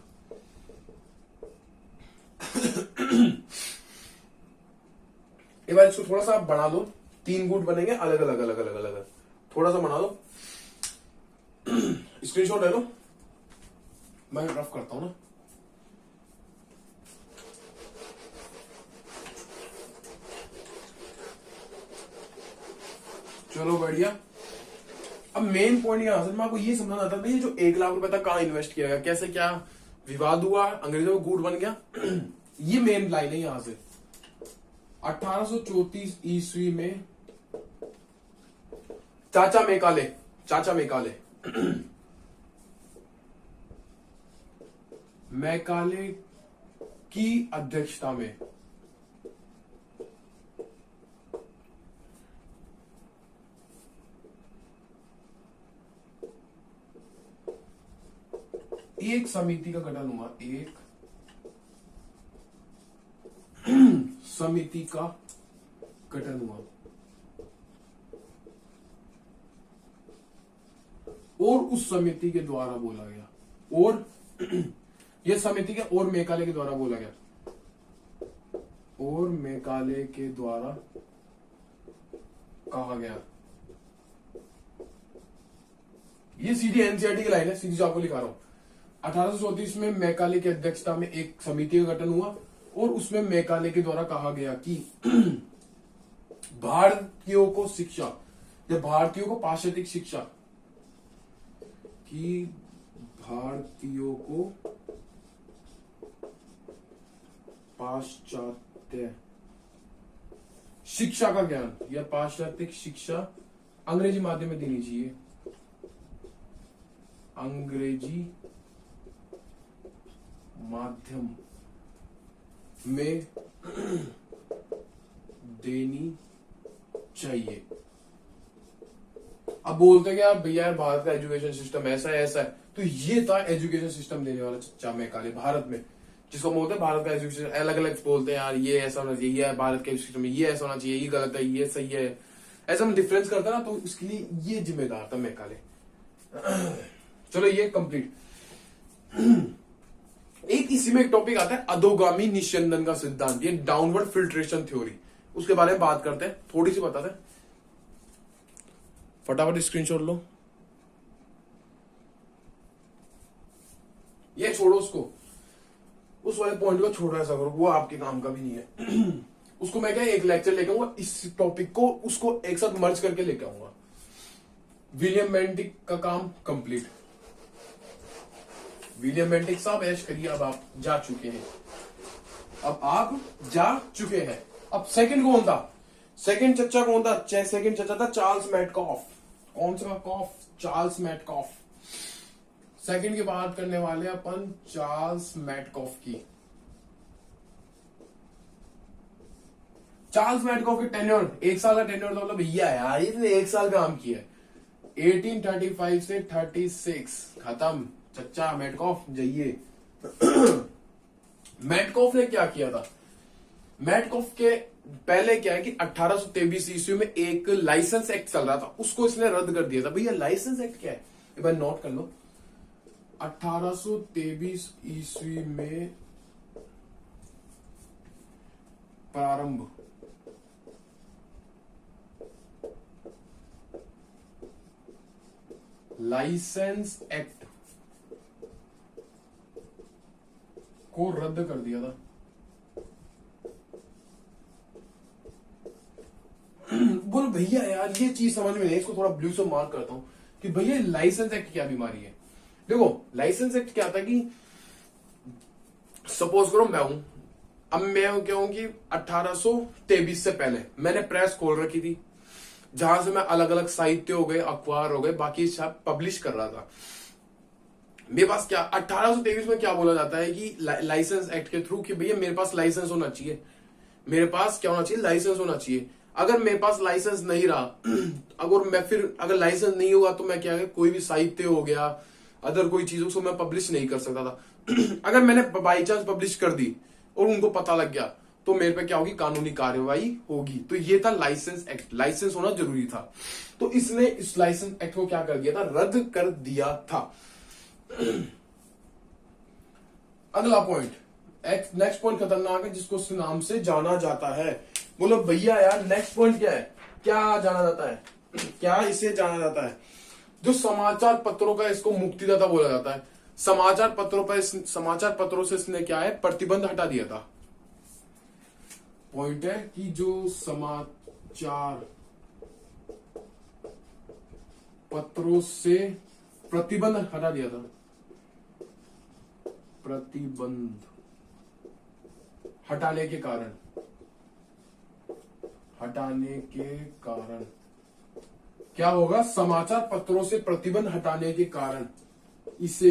एक बार इसको थोड़ा सा आप बना दो, 3 गुट बनेंगे अलग अलग अलग अलग अलग, थोड़ा सा बना दो, स्क्रीनशॉट ले लो, मैं रफ करता हूं ना। चलो बढ़िया। अब मेन पॉइंट यहां से मैं आपको ये समझाना था, ये जो 1 लाख रुपए तक कहां इन्वेस्ट किया गया, कैसे क्या विवाद हुआ, अंग्रेजों का गुट बन गया, ये मेन लाइन है यहां से। 1834 ईस्वी में चाचा मैकाले मैकाले की अध्यक्षता में एक समिति का गठन हुआ, एक समिति का गठन हुआ, और उस समिति के द्वारा बोला गया, और यह समिति के और मैकाले के द्वारा बोला गया, और मैकाले के द्वारा कहा गया। ये सीधी एनसीईआरटी की लाइन है, सीधी जो आपको लिखा रहा हूं। 1834 में मैकाले की अध्यक्षता में एक समिति का गठन हुआ, और उसमें मैकाले के द्वारा कहा गया कि भारतीयों को शिक्षा, या भारतीयों को पाश्चात्य शिक्षा, कि भारतीयों को पाश्चात्य शिक्षा का ज्ञान या पाश्चात्य शिक्षा अंग्रेजी माध्यम में देनी चाहिए, अंग्रेजी माध्यम में देनी चाहिए। अब बोलते क्या भैया यार भारत का एजुकेशन सिस्टम ऐसा है, तो ये था एजुकेशन सिस्टम देने वाला चाचा मैकाले भारत में, जिसको बोलते हैं भारत का एजुकेशन। अलग अलग बोलते हैं यार ये ऐसा होना चाहिए, ये भारत के एजुकेशन में ये ऐसा होना चाहिए, ये गलत है, ये सही है, ऐसा हम डिफरेंस करते ना, तो इसके लिए ये जिम्मेदार था मैकाले। चलो ये कंप्लीट। एक इसी में एक टॉपिक आता है अधोगामी निस्यंदन का सिद्धांत, ये डाउनवर्ड फिल्ट्रेशन थ्योरी, उसके बारे में बात करते हैं, थोड़ी सी बताते हैं, फटाफट स्क्रीनशॉट लो। ये छोड़ो उसको, उस वाले पॉइंट को छोड़ो, ऐसा करो, वो आपके काम का भी नहीं है। उसको मैं क्या एक लेक्चर लेके आऊंगा, इस टॉपिक को उसको एक साथ मर्ज करके लेके आऊंगा। विलियम बेंटिक का काम कंप्लीट। विलियम बेंटिक साहब ऐश करिए, अब आप जा चुके हैं, अब सेकंड कौन था? सेकंड चचा कौन था? सेकंड चचा था चार्ल्स मैटकॉफ। कौन सा कॉफ? Charles Metcalfe. सेकंड की बात करने वाले अपन चार्ल्स मैटकॉफ की। चार्ल्स मैटकॉफ के टेन्योर 1 साल का टेन्योर था, मतलब भैया यार ये 1 साल काम किया है। 1835 से 36 खत्म। चच्चा मैटकॉफ जाइए। मैटकॉफ ने क्या किया था? मैटकॉफ के पहले क्या है कि 1823 ईस्वी में एक लाइसेंस एक्ट चल रहा था, उसको इसने रद्द कर दिया था। भैया लाइसेंस एक्ट क्या है, एक बार नोट कर लो। 1823 ईस्वी में प्रारंभ लाइसेंस एक्ट को रद्द कर दिया था। बोलो भैया यार ये चीज समझ में नहीं, इसको थोड़ा ब्लू से मार्क करता हूं कि भैया लाइसेंस एक्ट क्या बीमारी है। देखो लाइसेंस एक्ट क्या था कि सपोज करो मैं हूं, अब मैं क्या हूं कि 1823 से पहले मैंने प्रेस खोल रखी थी, जहां से मैं अलग अलग साहित्य हो गए, अखबार हो गए, बाकी सब पब्लिश कर रहा था। मेरे पास क्या 1823 में क्या बोला जाता है कि लाइसेंस एक्ट के थ्रू कि भैया मेरे पास लाइसेंस होना चाहिए, मेरे पास क्या होना चाहिए? लाइसेंस होना चाहिए। अगर मेरे पास लाइसेंस नहीं रहा अगर लाइसेंस नहीं होगा तो मैं क्या है, कोई भी साहित्य हो गया, अदर कोई चीजों को मैं पब्लिश नहीं कर सकता था। अगर मैंने बाई चांस पब्लिश कर दी और उनको पता लग गया तो मेरे पे क्या होगी, कानूनी कार्यवाही होगी। तो ये था लाइसेंस एक्ट, लाइसेंस होना जरूरी था। तो इसने इस लाइसेंस एक्ट को क्या कर दिया था, रद्द कर दिया था। अगला पॉइंट, नेक्स्ट पॉइंट खतरनाक है, जिसको उसके नाम से जाना जाता है। बोलो भैया यार नेक्स्ट पॉइंट क्या है, क्या जाना जाता है, क्या इसे जाना जाता है, जो समाचार पत्रों का इसको मुक्तिदाता बोला जाता है। समाचार पत्रों से इसने क्या है, प्रतिबंध हटा दिया था। पॉइंट है कि जो समाचार पत्रों से प्रतिबंध हटा दिया था, प्रतिबंध हटाने के कारण क्या होगा, समाचार पत्रों से प्रतिबंध हटाने के कारण इसे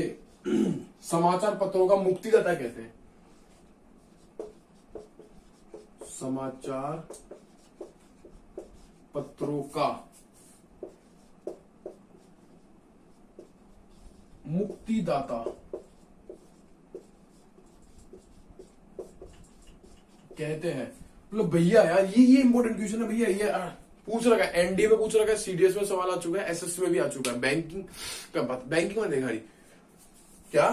समाचार पत्रों का मुक्तिदाता कहते हैं। समाचार पत्रों का मुक्तिदाता कहते हैं। मतलब भैया यार ये इंपॉर्टेंट क्वेश्चन है भैया, ये पूछ रखा है, एनडीए में पूछ रखा है, सीडीएस में सवाल आ चुका है, एसएससी में भी आ चुका है। बैंकिंग का बात, बैंकिंग में देखा रही क्या,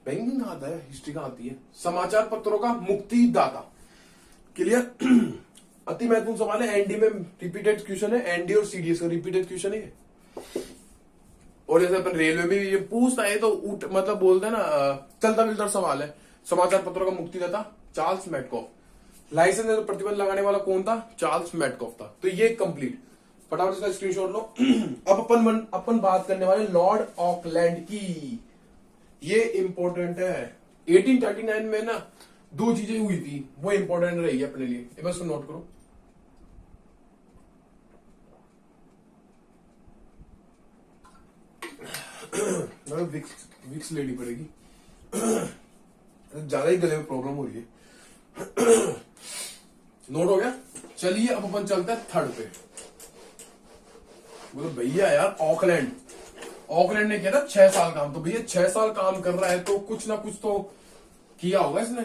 बैंकिंग का आता है, हिस्ट्री का आती है। समाचार पत्रों का मुक्तिदाता, क्लियर। अति महत्वपूर्ण सवाल है, एनडीए में रिपीटेड क्वेश्चन है, एनडीए और सीडीएस का रिपीटेड क्वेश्चन है। और जैसे अपन रेलवे में ये पूछता है तो मतलब बोलते हैं ना, चलता मिलता सवाल है। समाचार पत्रों का मुक्तिदाता चार्ल्स मैडकॉफ। लाइसेंस तो प्रतिबंध लगाने वाला कौन था, चार्ल्स मैडकॉफ था। तो ये कंप्लीट, फटाफट इसका स्क्रीनशॉट लो। अब अपन बात करने वाले लॉर्ड ऑकलैंड की। ये इंपॉर्टेंट है। 1839 में ना दो चीजें हुई थी, वो इंपॉर्टेंट रहेगी अपने लिए, एक बार इसको नोट करो। विक्स लेनी पड़ेगी, ज्यादा ही गले में प्रॉब्लम हो रही है। नोट हो गया। चलिए अब अपन चलते हैं थर्ड पे। बोलो भैया यार ऑकलैंड ने किया था 6 साल काम। तो भैया 6 साल काम कर रहा है तो कुछ ना कुछ तो किया होगा इसने।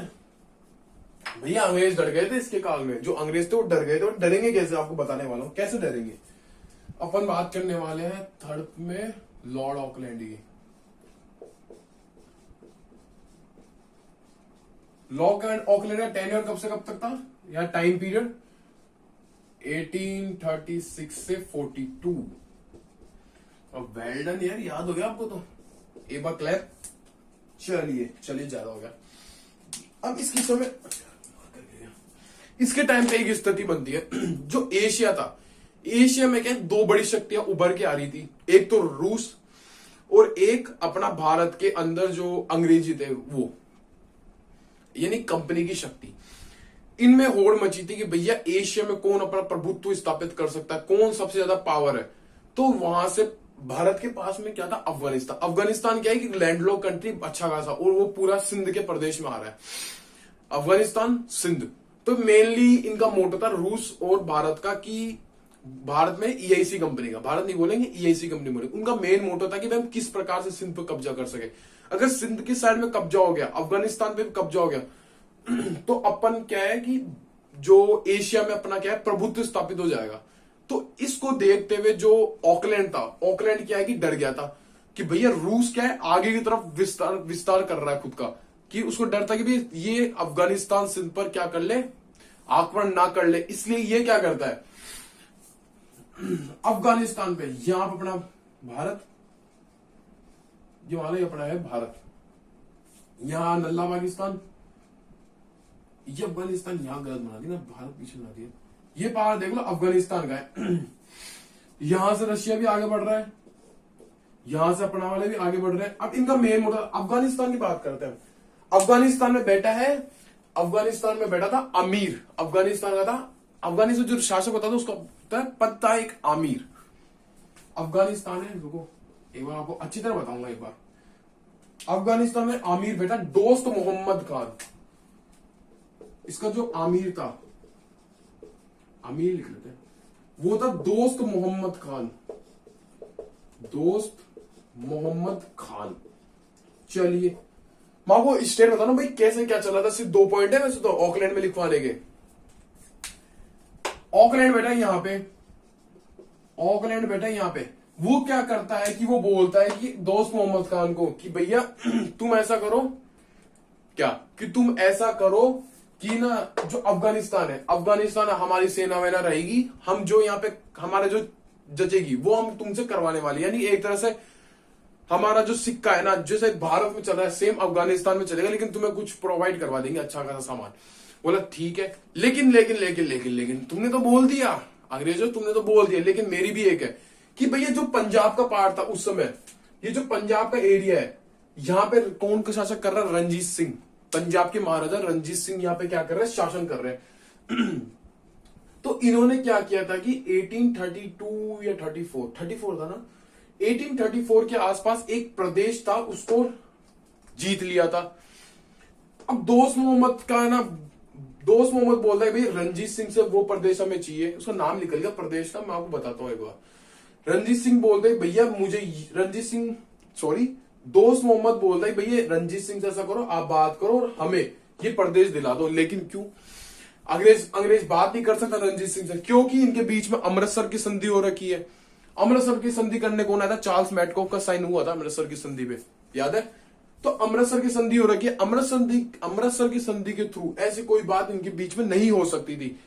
भैया अंग्रेज डर गए थे इसके काल में, जो अंग्रेज थे वो डर गए थे। और डरेंगे कैसे, आपको बताने वाला हूं कैसे डरेंगे। अपन बात करने वाले हैं थर्ड में लॉर्ड ऑकलैंड की। लॉर्ड ऑकलैंड का टेन्योर कब से कब तक था, या टाइम पीरियड 1836 से 42। अब वेल डन यार, याद हो गया आपको तो, एक बार क्लैप। चलिए ज्यादा हो गया। अब इसकी समय इसके टाइम पे एक स्थिति बनती है, जो एशिया था, एशिया में क्या दो बड़ी शक्तियां उभर के आ रही थी। एक तो रूस और एक अपना भारत के अंदर जो अंग्रेजी थे वो, यानी कंपनी की शक्ति। इनमें होड़ मची थी कि भैया एशिया में कौन अपना प्रभुत्व स्थापित कर सकता है, कौन सबसे ज्यादा पावर है। तो वहां से भारत के पास में क्या था, अफगानिस्तान क्या है कि लैंडलॉक कंट्री अच्छा खासा, और वो पूरा सिंध के प्रदेश में आ रहा है, अफगानिस्तान सिंध। तो मेनली इनका मोटो था रूस और भारत का, कि भारत में ईआईसी कंपनी का, भारत नहीं बोलेंगे ईआईसी कंपनी बोलेंगे, उनका मेन मोटो था कि भाई हम किस प्रकार से सिंध पर कब्जा कर सके। अगर सिंध की साइड में कब्जा हो गया, अफगानिस्तान पे भी कब्जा हो गया, तो अपन क्या है कि जो एशिया में अपना क्या है प्रभुत्व स्थापित हो जाएगा। तो इसको देखते हुए जो ऑकलैंड था, ऑकलैंड क्या है कि डर गया था कि भैया रूस क्या है आगे की तरफ विस्तार कर रहा है खुद का, कि उसको डर था कि भाई ये अफगानिस्तान सिंध पर क्या कर ले, आक्रमण ना कर ले। इसलिए ये क्या करता है, अफगानिस्तान पे यहां पर अपना भारत, ये वाला ही अपना है भारत, यहां नल्ला पाकिस्तान, ये अफगानिस्तान यहां गलत बना दिया, भारत पीछे बना दिया। ये पहाड़ देख लो अफगानिस्तान का है। यहां से रशिया भी आगे बढ़ रहा है, यहां से अपना वाले भी आगे बढ़ रहे हैं। अब इनका मेन मोटो, अफगानिस्तान की बात करते हैं। अफगानिस्तान में बैठा था अमीर, अफगानिस्तान का था, अफगानिस्तान जो शासक होता था उसका पद था एक आमिर। अफगानिस्तान है, रुको एक बार आपको अच्छी तरह बताऊंगा एक बार। अफगानिस्तान में आमिर बैठा दोस्त मोहम्मद खान। इसका जो आमिर था, आमिर लिख लेते हैं, वो था दोस्त मोहम्मद खान। दोस्त मोहम्मद खान। चलिए मैं आपको स्टेट बता रहा भाई कैसे क्या चला था। सिर्फ 2 पॉइंट है वैसे तो ऑकलैंड में लिखवाने के। ऑकलैंड बेटा यहां पे, ऑकलैंड बेटा यहां पे वो क्या करता है कि वो बोलता है कि दोस्त मोहम्मद खान को कि भैया तुम ऐसा करो, क्या कि तुम ऐसा करो कि ना जो अफगानिस्तान है, अफगानिस्तान हमारी सेना वेना रहेगी, हम जो यहाँ पे हमारे जो जचेगी वो हम तुमसे करवाने वाली। यानी एक तरह से हमारा जो सिक्का है ना, जैसे भारत में चल रहा है सेम अफगानिस्तान में चलेगा, लेकिन तुम्हें कुछ प्रोवाइड करवा देंगे अच्छा खासा सामान। बोला ठीक है, लेकिन लेकिन लेकिन लेकिन लेकिन तुमने तो बोल दिया अंग्रेजों, तुमने तो बोल दिया, लेकिन मेरी भी एक है कि भैया जो पंजाब का पार्ट था उस समय, ये जो पंजाब का एरिया है, यहाँ पे कौन का शासक कर रहा है? रंजीत सिंह। पंजाब के महाराजा रंजीत सिंह यहाँ पे क्या कर रहे हैं? शासन कर रहे हैं। तो इन्होंने क्या किया था कि 1832 या 34 था ना, 1834 के आसपास एक प्रदेश था उसको जीत लिया था। अब दोस्त मोहम्मद का है ना, दोस्त मोहम्मद बोलता है भाई रंजीत सिंह से वो प्रदेश हमें चाहिए। उसका नाम निकल गया प्रदेश का, मैं आपको बताता हूं एक बार। रंजीत सिंह बोलते हैं भैया मुझे, रंजीत सिंह सॉरी दोस्त मोहम्मद बोलता है भैया रंजीत सिंह से ऐसा करो, आप बात करो और हमें ये प्रदेश दिला दो। लेकिन क्यों? अंग्रेज बात नहीं कर सकता रंजीत सिंह से, क्योंकि इनके बीच में अमृतसर की संधि हो रखी है। अमृतसर की संधि करने कौन आया था? चार्ल्स मैडकॉक का साइन हुआ था अमृतसर की संधि पे, याद है? तो अमृतसर की संधि हो रखी है। अमृतसर की संधि के थ्रू ऐसी कोई बात इनके बीच में नहीं हो सकती थी,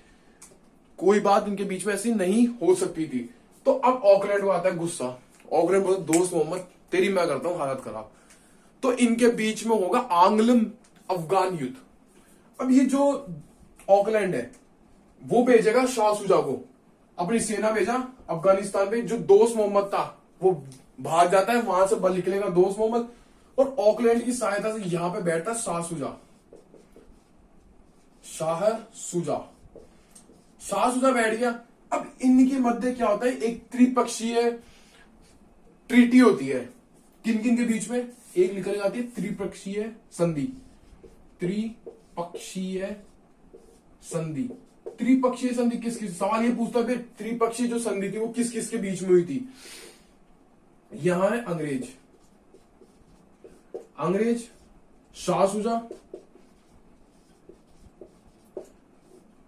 कोई बात इनके बीच में ऐसी नहीं हो सकती थी। तो अब ऑकलैंड को आता है गुस्सा। ऑकलैंड बोलता दोस्त मोहम्मद तेरी मैं करता हूं हालत खराब। तो इनके बीच में होगा आंग्ल अफगान युद्ध। अब ये जो ऑकलैंड है वो भेजेगा शाह सुजा को, अपनी सेना भेजा अफगानिस्तान में। जो दोस्त मोहम्मद था वो भाग जाता है, वहां से बल निकलेगा दोस्त मोहम्मद, और ऑकलैंड की सहायता से यहां पे बैठता शाह सुजा। शाह सुजा बैठ गया। अब इनके मध्य क्या होता है? एक त्रिपक्षीय ट्रीटी होती है। किन किन के बीच में? एक निकल जाती है त्रिपक्षीय संधि। त्रिपक्षीय संधि, त्रिपक्षीय संधि किस किस, सवाल ये पूछता है फिर त्रिपक्षीय जो संधि थी वो किस किस के बीच में हुई थी? यहां है अंग्रेज, शाह सुजा,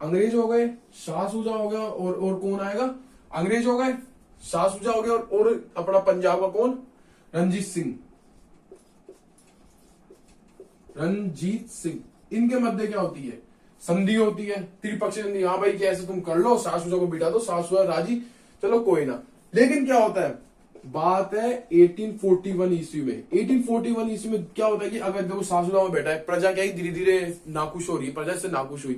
अंग्रेज हो गए, शाह सुजा हो गया, और कौन आएगा? अंग्रेज हो गए, शाह सुजा हो गया, और अपना पंजाब का कौन? रंजीत सिंह। इनके मध्य क्या होती है? संधि होती है, त्रिपक्षीय संधि। हाँ भाई कैसे तुम कर लो, शाह सुजा को बिठा दो, शाह सुजा राजी, चलो कोई ना। लेकिन क्या होता है? बात है 1841 ईस्वी में। 1841 ईस्वी में क्या होता है कि अगर देखो शाह सुजा में बैठा है, प्रजा क्या धीरे धीरे नाखुश हो रही है, प्रजा से नाखुश हुई,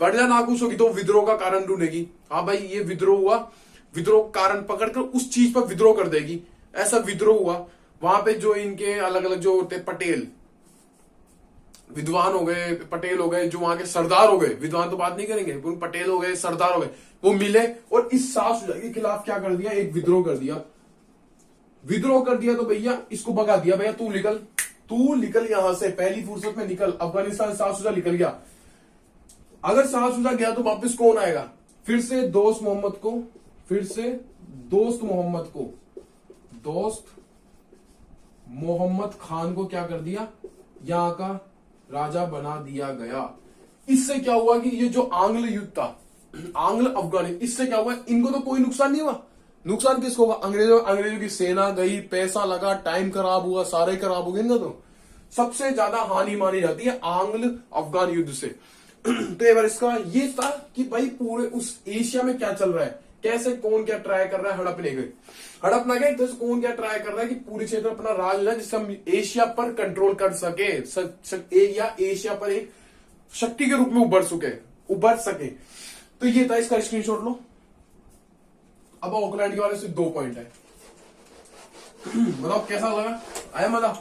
प्रजा नाखुश होगी तो विद्रोह का कारण ढूंढेगी। हाँ भाई ये विद्रोह हुआ, विद्रोह कारण पकड़कर उस चीज पर विद्रोह कर देगी। ऐसा विद्रोह हुआ। वहां पे जो इनके अलग अलग जो होते पटेल, विद्वान हो गए, पटेल हो गए, जो वहां के सरदार हो गए, विद्वान तो बात नहीं करेंगे, पटेल हो गए, सरदार हो गए, वो मिले और इस शाह सुजा के खिलाफ क्या कर दिया? एक विद्रोह कर दिया। तो भैया इसको भगा दिया, भैया तू निकल यहां से, पहली फुर्सत में निकल। अफगानिस्तान शाह सुजा निकल गया। अगर शाह सुजा गया तो वापस कौन आएगा? फिर से दोस्त मोहम्मद खान को क्या कर दिया? यहां का राजा बना दिया गया। इससे क्या हुआ कि ये जो आंग्ल युद्ध था, आंग्ल अफगानी, इससे क्या हुआ? इनको तो कोई नुकसान नहीं हुआ। नुकसान किसको होगा? अंग्रेजों की सेना गई, पैसा लगा, टाइम खराब हुआ, सारे खराब हो गए ना। तो सबसे ज्यादा हानि मानी जाती है आंग्ल अफगान युद्ध से। तो एक बार इसका ये था कि भाई पूरे उस एशिया में क्या चल रहा है, कैसे कौन क्या ट्राई कर रहा है हड़पने के, हड़पना क्या तो कौन क्या ट्राई कर रहा है कि पूरे क्षेत्र अपना राज है जिससे हम एशिया पर कंट्रोल कर सके, या एशिया पर एक शक्ति के रूप में उभर सके। तो ये था, इसका स्क्रीनशॉट लो। अब ऑकलैंड के बारे में सिर्फ 2 पॉइंट है। बताओ कैसा लगा? आया मजा?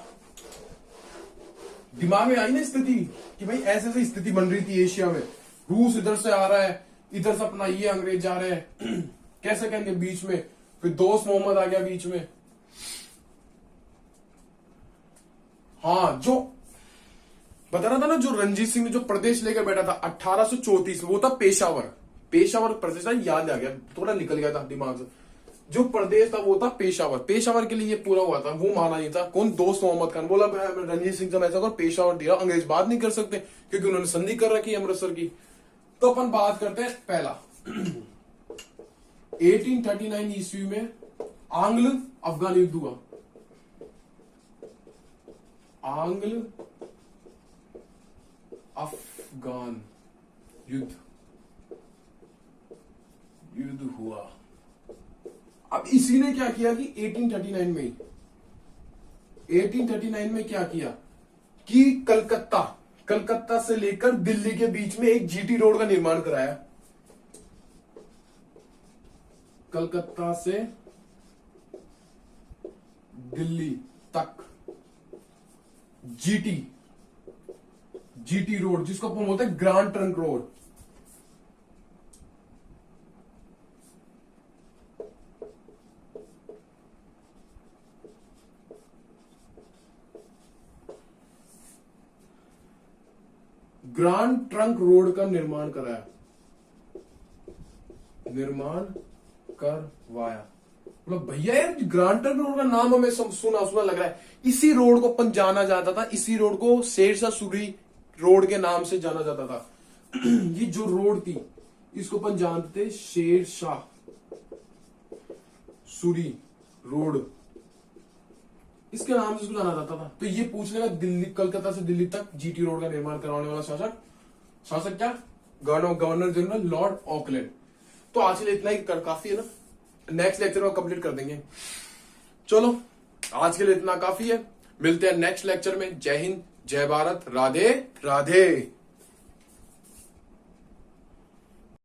दिमाग में आई ना स्थिति कि भाई ऐसे स्थिति बन रही थी एशिया में, रूस इधर से आ रहा है, इधर से अपना ये अंग्रेज जा रहे हैं, कैसे कहेंगे बीच में, फिर दोस्त मोहम्मद आ गया बीच में। हाँ, जो बता रहा था ना, जो रंजीत सिंह ने जो प्रदेश लेकर बैठा था 1834 में, वो था पेशावर। पेशावर प्रदेश था, याद आ गया, थोड़ा निकल गया था दिमाग से। जो प्रदेश था वो था पेशावर। पेशावर के लिए ये पूरा हुआ था, वो माना नहीं था। कौन? दोस्त मोहम्मद खान बोला रणजीत सिंह जब ऐसा कर पेशावर दिया, अंग्रेज बात नहीं कर सकते क्योंकि उन्होंने संधि कर रखी है अमृतसर की। तो अपन बात करते हैं पहला 1839 ईस्वी में आंग्ल अफगान युद्ध हुआ। आंग्ल अफगान युद्ध हुआ। अब इसी ने क्या किया कि 1839 में क्या किया कि कलकत्ता से लेकर दिल्ली के बीच में एक जीटी रोड का निर्माण कराया। कलकत्ता से दिल्ली तक जीटी रोड, जिसको अपन बोलते हैं grand trunk road. Grand trunk road का निर्माण करवाया। मतलब भैया यार ग्रैंड ट्रंक रोड का नाम हमें सुना लग रहा है। इसी रोड को अपन जाना जाता था, इसी रोड को शेरशाह सूरी रोड के नाम से जाना जाता था। ये जो रोड थी इसको अपन जानते थे शेरशाह सूरी रोड, इसके नाम से इसको जाना जाता था। तो ये पूछने का दिल्ली, कलकत्ता से दिल्ली तक जीटी रोड का निर्माण करवाने वाला शासक क्या? Governor general Lord Auckland. तो आज के लिए इतना ही काफी है ना, नेक्स्ट लेक्चर में कंप्लीट कर देंगे। चलो आज के लिए इतना काफी है, मिलते हैं नेक्स्ट लेक्चर में। जय हिंद, जय भारत, राधे राधे।